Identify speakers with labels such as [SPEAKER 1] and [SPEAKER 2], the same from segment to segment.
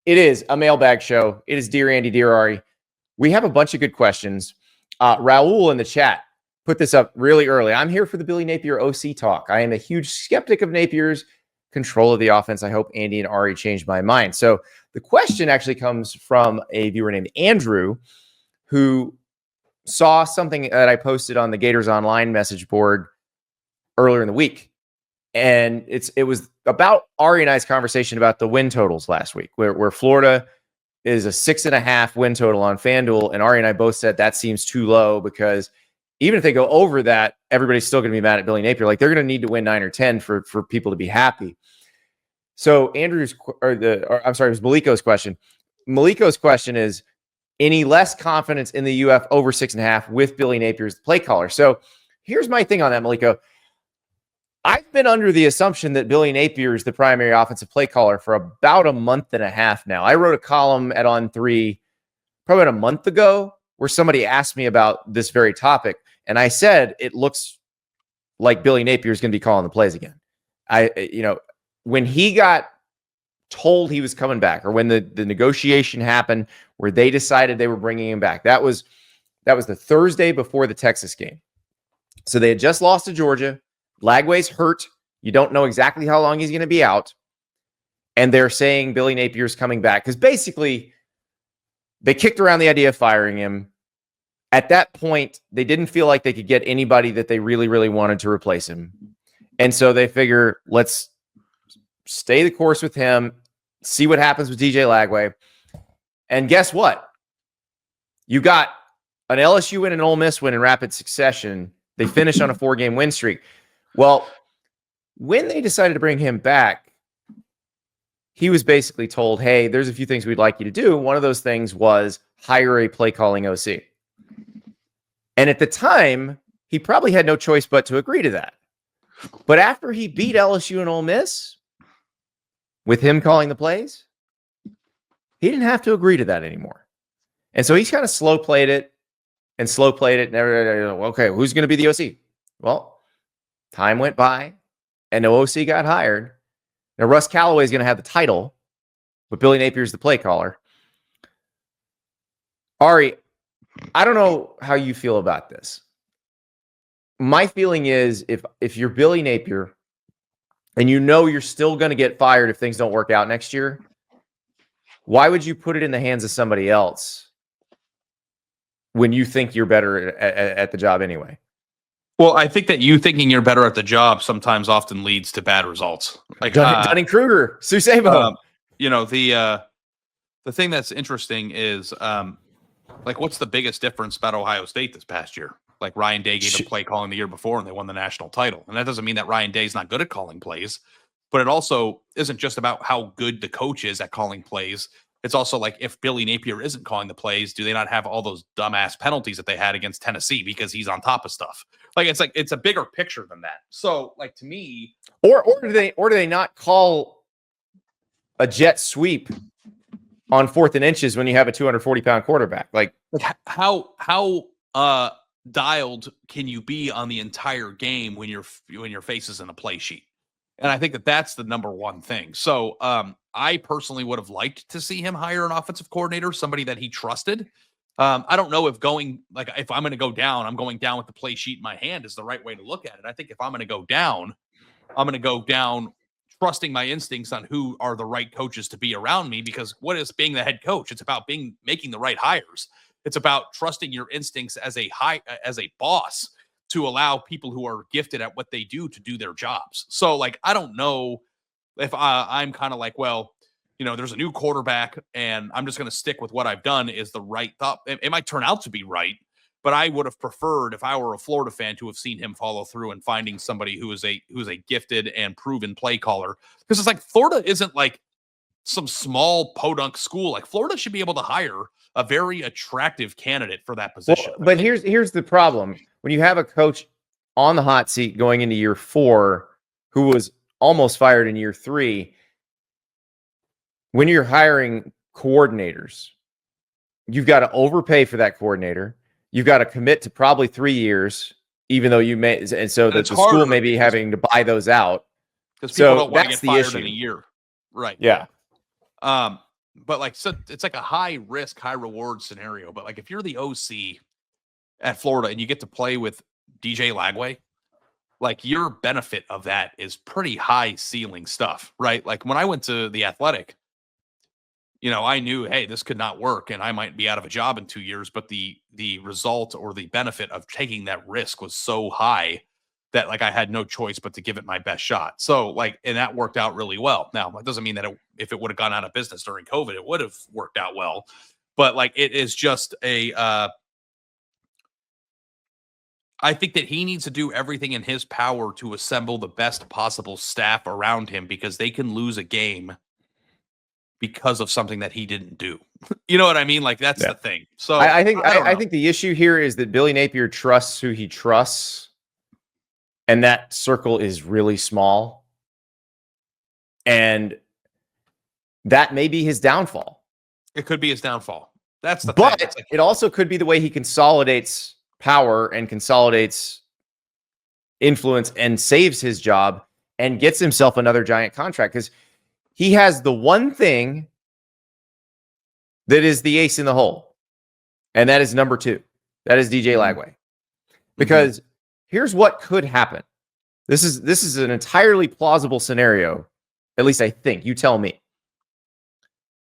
[SPEAKER 1] It is a mailbag show. It is Dear Andy, Dear Ari. We have a bunch of good questions. Raul in the chat put this up really early. I'm here for the Billy Napier OC talk. I am a huge skeptic of Napier's control of the offense. I hope Andy and Ari change my mind. So the question actually comes from a viewer named Andrew, who saw something that I posted on the Gators Online message board earlier in the week. And it was about Ari and I's conversation about the win totals last week, where Florida is a 6.5 win total on Fanduel. And Ari and I both said that seems too low because even if they go over that, everybody's still going to be mad at Billy Napier. Like, they're going to need to win 9 or 10 for people to be happy. So it was Maliko's question. Maliko's question is, any less confidence in the UF over 6.5 with Billy Napier as the play caller? So here's my thing on that, Maliko. I've been under the assumption that Billy Napier is the primary offensive play caller for about a month and a half now. I wrote a column at On3 probably about a month ago where somebody asked me about this very topic. And I said, it looks like Billy Napier is going to be calling the plays again. When he got told he was coming back, or when the negotiation happened where they decided they were bringing him back, that was the Thursday before the Texas game. So they had just lost to Georgia. Lagway's hurt. You don't know exactly how long he's going to be out. And they're saying Billy Napier's coming back because basically they kicked around the idea of firing him. At that point, they didn't feel like they could get anybody that they really, really wanted to replace him. And so they figure, let's stay the course with him, see what happens with DJ Lagway. And guess what? You got an LSU win and an Ole Miss win in rapid succession. They finished on a 4-game win streak. Well, when they decided to bring him back, he was basically told, hey, there's a few things we'd like you to do. One of those things was hire a play calling OC. And at the time, he probably had no choice but to agree to that. But after he beat LSU and Ole Miss, with him calling the plays, he didn't have to agree to that anymore. And so he's kind of slow played it. And okay, who's going to be the OC? Well, time went by, and no OC got hired. Now, Russ Callaway is going to have the title, but Billy Napier is the play caller. Ari, I don't know how you feel about this. My feeling is if you're Billy Napier and you know you're still going to get fired if things don't work out next year, why would you put it in the hands of somebody else when you think you're better at the job anyway?
[SPEAKER 2] Well, I think that you thinking you're better at the job sometimes often leads to bad results. Like
[SPEAKER 1] Dunning-Kruger, Susebo.
[SPEAKER 2] The thing that's interesting is, what's the biggest difference about Ohio State this past year? Like, Ryan Day gave a play calling the year before, and they won the national title. And that doesn't mean that Ryan Day's not good at calling plays, but it also isn't just about how good the coach is at calling plays. It's also like, if Billy Napier isn't calling the plays, do they not have all those dumbass penalties that they had against Tennessee because he's on top of stuff? It's a bigger picture than that. So, to me,
[SPEAKER 1] or do they not call a jet sweep on 4th and inches when you have a 240-pound quarterback? Like
[SPEAKER 2] how dialed can you be on the entire game when your face is in a play sheet? And I think that that's the number one thing. So I personally would have liked to see him hire an offensive coordinator, somebody that he trusted. I don't know if if I'm going to go down, I'm going down with the play sheet in my hand is the right way to look at it. I think if I'm going to go down, I'm going to go down trusting my instincts on who are the right coaches to be around me, because what is being the head coach? It's about making the right hires. It's about trusting your instincts as a boss to allow people who are gifted at what they do to do their jobs. So, I don't know if I'm kind of there's a new quarterback and I'm just going to stick with what I've done is the right thought. It might turn out to be right, but I would have preferred, if I were a Florida fan, to have seen him follow through and finding somebody who is a gifted and proven play caller. Because it's Florida isn't some small podunk school. Florida should be able to hire a very attractive candidate for that position.
[SPEAKER 1] Well, but here's the problem. When you have a coach on the hot seat going into year 4 who was almost fired in year 3, when you're hiring coordinators, you've got to overpay for that coordinator. You've got to commit to probably 3 years, even though you may, and so that the school may be having to buy those out.
[SPEAKER 2] Because people don't want to get fired in a year. Right.
[SPEAKER 1] Yeah.
[SPEAKER 2] but like, so it's like a high risk, high reward scenario. But like, if you're the OC at Florida and you get to play with DJ Lagway, like your benefit of that is pretty high ceiling stuff, right? Like when I went to the Athletic, I knew, hey, this could not work and I might be out of a job in 2 years, but the result or the benefit of taking that risk was so high that like I had no choice but to give it my best shot. So like, and that worked out really well. Now, it doesn't mean that if it would have gone out of business during COVID, it would have worked out well. But like, it is just I think that he needs to do everything in his power to assemble the best possible staff around him, because they can lose a game because of something that he didn't do. You know what I mean? Like that's the thing. So
[SPEAKER 1] I think the issue here is that Billy Napier trusts who he trusts, and that circle is really small. And that may be his downfall.
[SPEAKER 2] It could be his downfall. That's the
[SPEAKER 1] thing.
[SPEAKER 2] But
[SPEAKER 1] it also could be the way he consolidates power and consolidates influence and saves his job and gets himself another giant contract, because he has the one thing that is the ace in the hole, and that is number 2. That is DJ Lagway. Because here's what could happen. This is an entirely plausible scenario, at least I think. You tell me.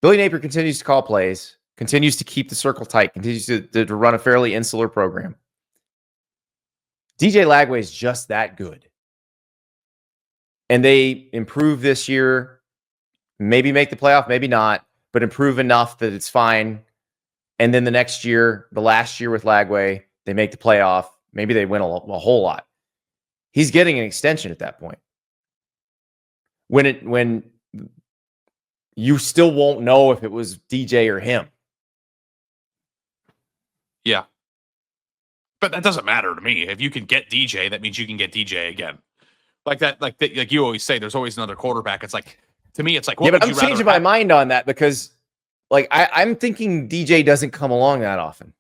[SPEAKER 1] Billy Napier continues to call plays, continues to keep the circle tight, continues to run a fairly insular program. DJ Lagway is just that good. And they improve this year, maybe make the playoff, maybe not, but improve enough that it's fine. And then the next year, the last year with Lagway, they make the playoff. Maybe they win a whole lot. He's getting an extension at that point. When you still won't know if it was DJ or him.
[SPEAKER 2] Yeah. But that doesn't matter to me. If you can get DJ, that means you can get DJ again. Like you always say, there's always another quarterback. It's like, to me, it's like,
[SPEAKER 1] but I'm changing my mind on that, because like I'm thinking DJ doesn't come along that often.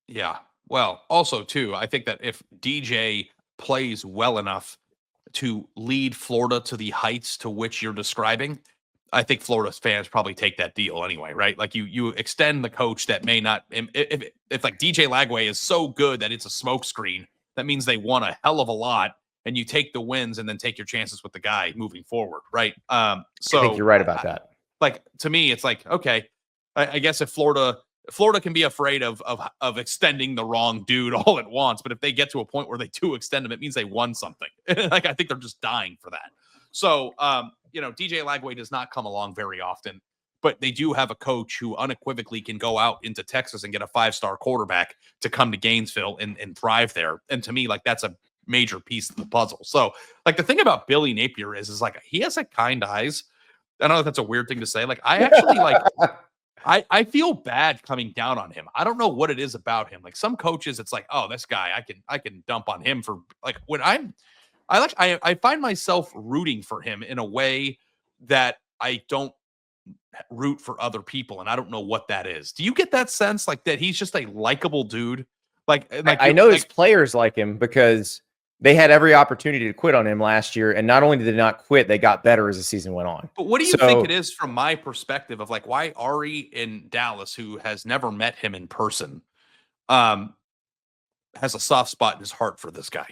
[SPEAKER 2] Yeah. Well, also too, I think that if DJ plays well enough to lead Florida to the heights to which you're describing, I think Florida fans probably take that deal anyway, right? Like you extend the coach that may not, if like DJ Lagway is so good that it's a smokescreen, that means they won a hell of a lot, and you take the wins and then take your chances with the guy moving forward, right? So
[SPEAKER 1] I think you're right about that.
[SPEAKER 2] Like, to me, it's like, okay, I guess if Florida can be afraid of extending the wrong dude all at once, but if they get to a point where they do extend him, it means they won something. Like, I think they're just dying for that. So, DJ Lagway does not come along very often, but they do have a coach who unequivocally can go out into Texas and get a 5-star quarterback to come to Gainesville and thrive there. And to me, like, that's a major piece of the puzzle. So, like, the thing about Billy Napier is like, he has like kind eyes. I don't know if that's a weird thing to say. Like, I actually like, I feel bad coming down on him. I don't know what it is about him. Like, some coaches, it's like, oh, this guy, I can dump on him for, like, when I find myself rooting for him in a way that I don't root for other people, and I don't know what that is. Do you get that sense, like, that he's just a likable dude? Like
[SPEAKER 1] I know his players like him, because they had every opportunity to quit on him last year, and not only did they not quit, they got better as the season went on.
[SPEAKER 2] But what do you think it is from my perspective of like why Ari in Dallas, who has never met him in person, has a soft spot in his heart for this guy?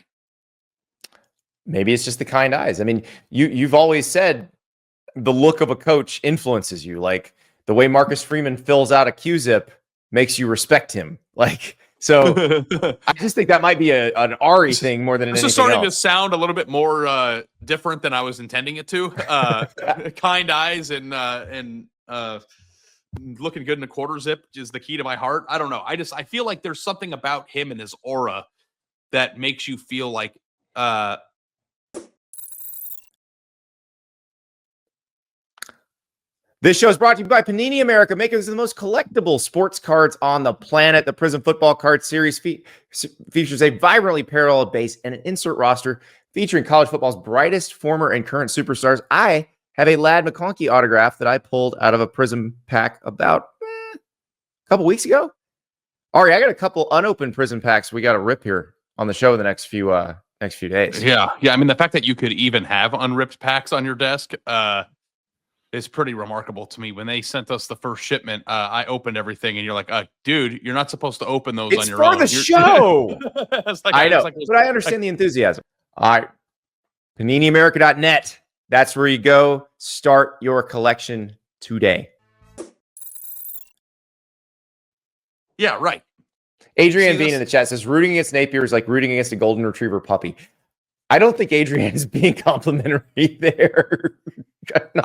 [SPEAKER 1] Maybe it's just the kind eyes. I mean, you've always said the look of a coach influences you. Like, the way Marcus Freeman fills out a Q-zip makes you respect him. Like, so I just think that might be an Ari thing more than anything else.
[SPEAKER 2] This is starting to sound a little bit more different than I was intending it to. Kind eyes and looking good in a quarter zip is the key to my heart. I don't know. I feel like there's something about him and his aura that makes you feel like
[SPEAKER 1] This show is brought to you by Panini America, makers of the most collectible sports cards on the planet. The Prism Football Card Series features a vibrantly parallel base and an insert roster featuring college football's brightest former and current superstars. I have a Ladd McConkey autograph that I pulled out of a Prism pack about a couple weeks ago. Ari, I got a couple unopened Prism packs we got to rip here on the show in the next few days.
[SPEAKER 2] Yeah. I mean, the fact that you could even have unripped packs on your desk, is pretty remarkable to me. When they sent us the first shipment, I opened everything, and you're like, dude, you're not supposed to open those on your own.
[SPEAKER 1] It's for the show.
[SPEAKER 2] I know,
[SPEAKER 1] but I understand the enthusiasm. All right. PaniniAmerica.net. That's where you go. Start your collection today.
[SPEAKER 2] Yeah, right.
[SPEAKER 1] Adrian Bean in the chat says, rooting against Napier is like rooting against a golden retriever puppy. I don't think Adrian is being complimentary there.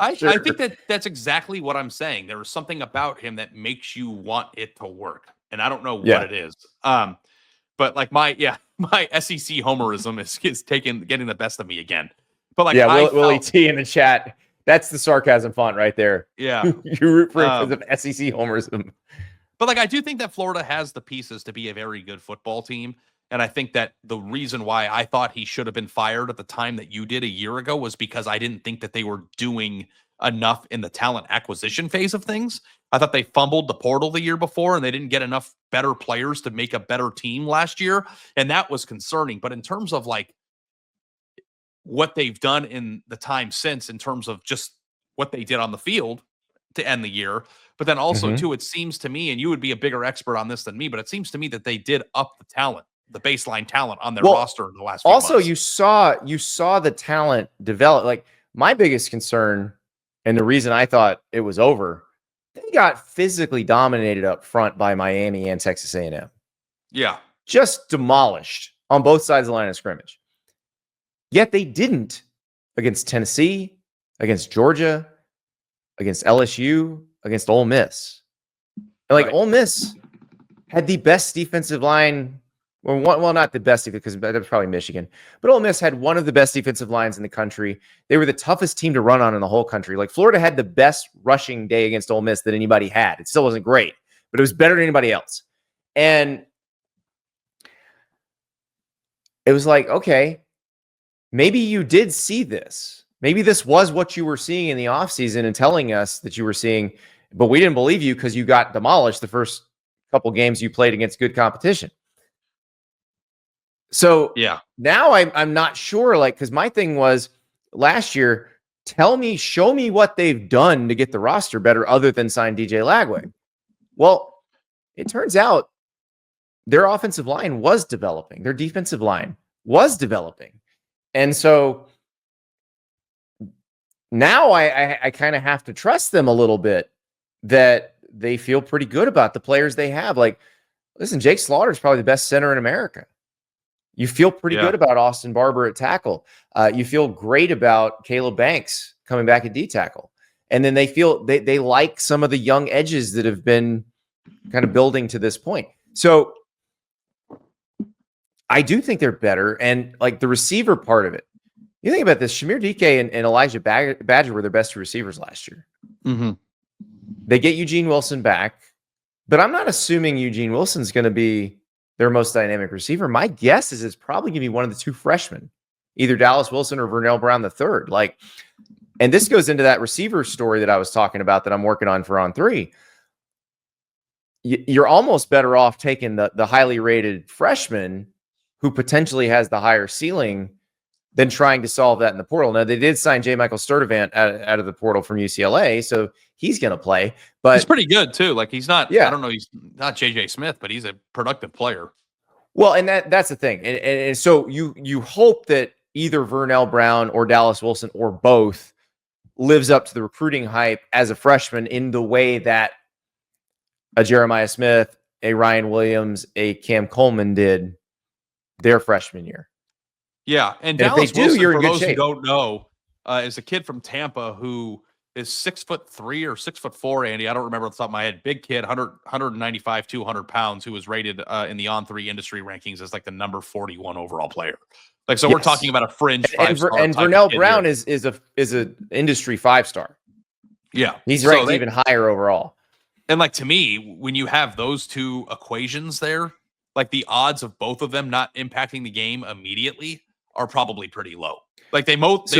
[SPEAKER 2] I think that's exactly what I'm saying. There is something about him that makes you want it to work, and I don't know what it is. But like my SEC homerism is getting the best of me again. But like,
[SPEAKER 1] Willie T in the chat. That's the sarcasm font right there.
[SPEAKER 2] Yeah,
[SPEAKER 1] you root for him because of SEC homerism.
[SPEAKER 2] But like, I do think that Florida has the pieces to be a very good football team. And I think that the reason why I thought he should have been fired at the time that you did a year ago was because I didn't think that they were doing enough in the talent acquisition phase of things. I thought they fumbled the portal the year before, and they didn't get enough better players to make a better team last year. And that was concerning. But in terms of like what they've done in the time since, in terms of just what they did on the field to end the year, but then also too, it seems to me, and you would be a bigger expert on this than me, but it seems to me that they did up the talent, the baseline talent on their roster in the last few months.
[SPEAKER 1] You saw the talent develop. Like, my biggest concern, and the reason I thought it was over, they got physically dominated up front by Miami and Texas A&M.
[SPEAKER 2] Yeah.
[SPEAKER 1] Just demolished on both sides of the line of scrimmage. Yet they didn't against Tennessee, against Georgia, against LSU, against Ole Miss. And like, Ole Miss had the best defensive line. Well, not the best, because that was probably Michigan. But Ole Miss had one of the best defensive lines in the country. They were the toughest team to run on in the whole country. Like, Florida had the best rushing day against Ole Miss that anybody had. It still wasn't great, but it was better than anybody else. And it was like, okay, maybe you did see this. Maybe this was what you were seeing in the offseason and telling us that you were seeing, but we didn't believe you because you got demolished the first couple games you played against good competition. So now I'm not sure, like, because my thing was last year, show me what they've done to get the roster better other than sign DJ Lagway. Well, it turns out their offensive line was developing. Their defensive line was developing. And so now I kind of have to trust them a little bit that they feel pretty good about the players they have. Like, listen, Jake Slaughter is probably the best center in America. You feel pretty good about Austin Barber at tackle. You feel great about Caleb Banks coming back at D tackle. And then they like some of the young edges that have been kind of building to this point. So I do think they're better. And like the receiver part of it, you think about this, Shamir DK and Elijah Badger were their best receivers last year.
[SPEAKER 2] Mm-hmm.
[SPEAKER 1] They get Eugene Wilson back, but I'm not assuming Eugene Wilson's going to be their most dynamic receiver. My guess is it's probably going to be one of the two freshmen, either Dallas Wilson or Vernell Brown III. Like, and this goes into that receiver story that I was talking about that I'm working on for On 3. You're almost better off taking the highly rated freshman who potentially has the higher ceiling than trying to solve that in the portal. Now, they did sign J. Michael Sturdivant out of the portal from UCLA, so he's going to play. But
[SPEAKER 2] he's pretty good, too. Like, he's not, I don't know, he's not J.J. Smith, but he's a productive player.
[SPEAKER 1] Well, and that's the thing. And so you hope that either Vernell Brown or Dallas Wilson or both lives up to the recruiting hype as a freshman in the way that a Jeremiah Smith, a Ryan Williams, a Cam Coleman did their freshman year.
[SPEAKER 2] Yeah, and Dallas Wilson, for those who don't know, is a kid from Tampa who is 6'3" or 6'4", Andy. I don't remember off the top of my head. Big kid, 195, 200 pounds, who was rated in the On3 industry rankings as like the number 41 overall player. Like, so we're talking about a fringe 5-star.
[SPEAKER 1] And Vernell Brown is a industry 5-star.
[SPEAKER 2] Yeah,
[SPEAKER 1] he's ranked even higher overall.
[SPEAKER 2] And like, to me, when you have those two equations there, like the odds of both of them not impacting the game immediately are probably pretty low. Like they both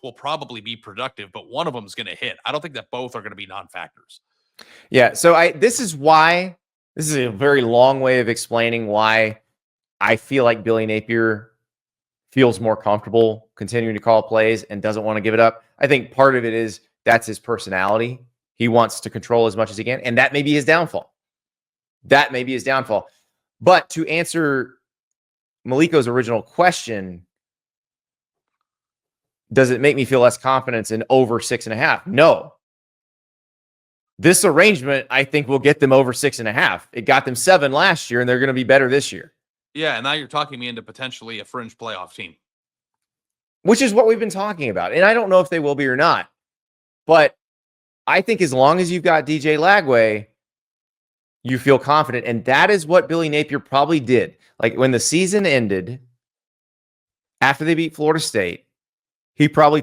[SPEAKER 2] will probably be productive, but one of them is going to hit. I don't think that both are going to be non-factors.
[SPEAKER 1] Yeah. So this is a very long way of explaining why I feel like Billy Napier feels more comfortable continuing to call plays and doesn't want to give it up. I think part of it is that's his personality. He wants to control as much as he can, and that may be his downfall. That may be his downfall. But to answer Maliko's original question, does it make me feel less confidence in over 6.5? No. This arrangement, I think, will get them over 6.5. It got them 7 last year, and they're going to be better this year.
[SPEAKER 2] Yeah, and now you're talking me into potentially a fringe playoff team.
[SPEAKER 1] Which is what we've been talking about. And I don't know if they will be or not. But I think as long as you've got DJ Lagway, you feel confident. And that is what Billy Napier probably did. Like when the season ended, after they beat Florida State, he probably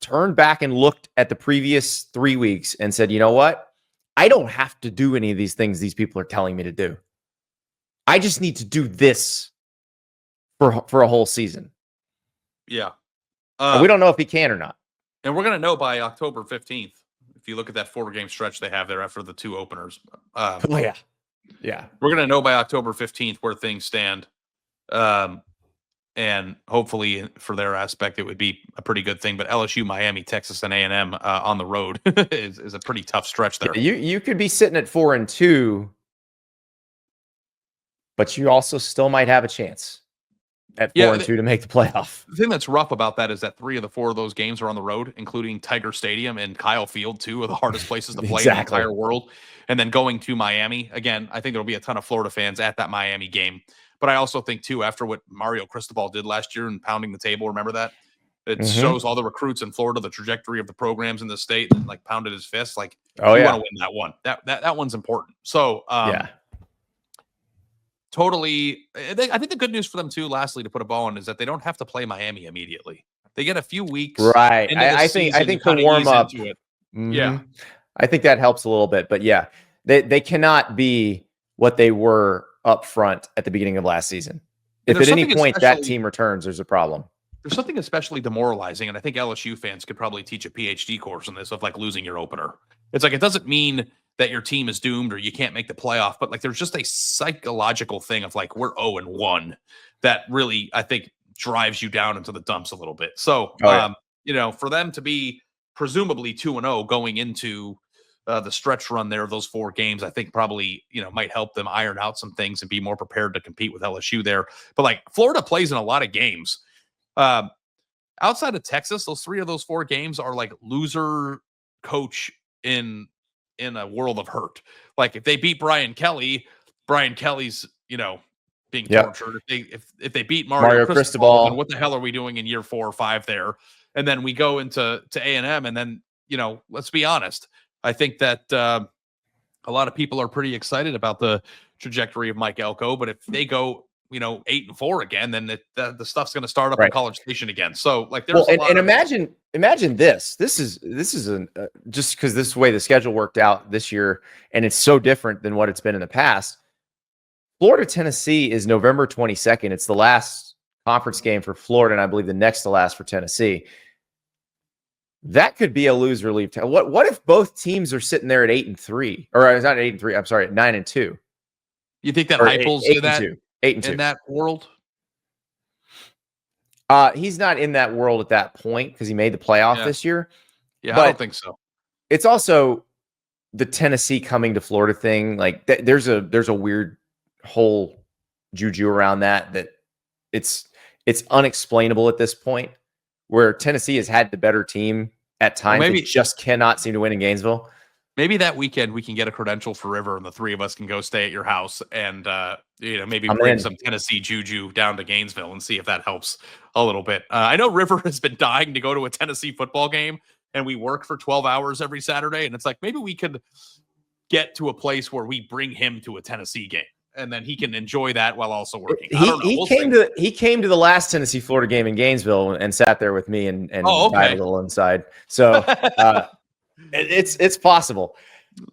[SPEAKER 1] turned back and looked at the previous 3 weeks and said, you know what? I don't have to do any of these things these people are telling me to do. I just need to do this for a whole season.
[SPEAKER 2] Yeah.
[SPEAKER 1] We don't know if he can or not.
[SPEAKER 2] And we're going to know by October 15th. If you look at that 4-game stretch they have there after the 2 openers.
[SPEAKER 1] Oh, yeah. Yeah.
[SPEAKER 2] We're going to know by October 15th where things stand. And hopefully for their aspect, it would be a pretty good thing. But LSU, Miami, Texas, and A&M on the road is a pretty tough stretch there.
[SPEAKER 1] Yeah, you could be sitting at 4-2, but you also still might have a chance at 4-2 to make the playoff.
[SPEAKER 2] The thing that's rough about that is that 3 of the 4 of those games are on the road, including Tiger Stadium and Kyle Field, 2 of the hardest places to play in the entire world. And then going to Miami. Again, I think there'll be a ton of Florida fans at that Miami game. But I also think, too, after what Mario Cristobal did last year and pounding the table, remember that? It shows all the recruits in Florida, the trajectory of the programs in the state, and like pounded his fist. Like, you want to win that one. That one's important. So, totally. I think the good news for them, too, lastly, to put a bow on, is that they don't have to play Miami immediately. They get a few weeks.
[SPEAKER 1] Right. I think the warm up.
[SPEAKER 2] Yeah.
[SPEAKER 1] I think that helps a little bit. But yeah, they cannot be what they were up front at the beginning of last season. If at any point that team returns, there's a problem.
[SPEAKER 2] There's something especially demoralizing, and I think LSU fans could probably teach a PhD course on this, of like losing your opener. It's like, it doesn't mean that your team is doomed or you can't make the playoff, but like there's just a psychological thing of like, we're 0-1 that really, I think, drives you down into the dumps a little bit. So, for them to be presumably 2-0 going into the stretch run there of those 4 games, I think probably, might help them iron out some things and be more prepared to compete with LSU there. But like Florida plays in a lot of games. Outside of Texas, those 3 of those 4 games are like loser coach in a world of hurt. Like if they beat Brian Kelly's, being tortured. If they beat Mario Cristobal, then what the hell are we doing in year 4 or 5 there? And then we go into A&M, and then, let's be honest. I think that a lot of people are pretty excited about the trajectory of Mike Elko, but if they go, 8-4 again, then the stuff's going to start up in College Station again. So like, there's
[SPEAKER 1] imagine this. This is just because this is the way the schedule worked out this year, and it's so different than what it's been in the past. Florida Tennessee is November 22nd. It's the last conference game for Florida, and I believe the next to last for Tennessee. That could be a loser leave. What if both teams are sitting there at 8-3, or it's not 8-3? I'm sorry, at 9-2.
[SPEAKER 2] You think that Heupel's in that
[SPEAKER 1] 8-2
[SPEAKER 2] in that world?
[SPEAKER 1] He's not in that world at that point because he made the playoff this year.
[SPEAKER 2] Yeah, but I don't think so.
[SPEAKER 1] It's also the Tennessee coming to Florida thing. Like there's a weird whole juju around that it's unexplainable at this point, where Tennessee has had the better team at times. Maybe just cannot seem to win in Gainesville.
[SPEAKER 2] Maybe that weekend we can get a credential for River, and the 3 of us can go stay at your house and maybe bring some Tennessee juju down to Gainesville and see if that helps a little bit. I know River has been dying to go to a Tennessee football game, and we work for 12 hours every Saturday, and it's like maybe we could get to a place where we bring him to a Tennessee game, and then he can enjoy that while also working.
[SPEAKER 1] He came to the last Tennessee Florida game in Gainesville and sat there with me and died a little inside. So it's possible.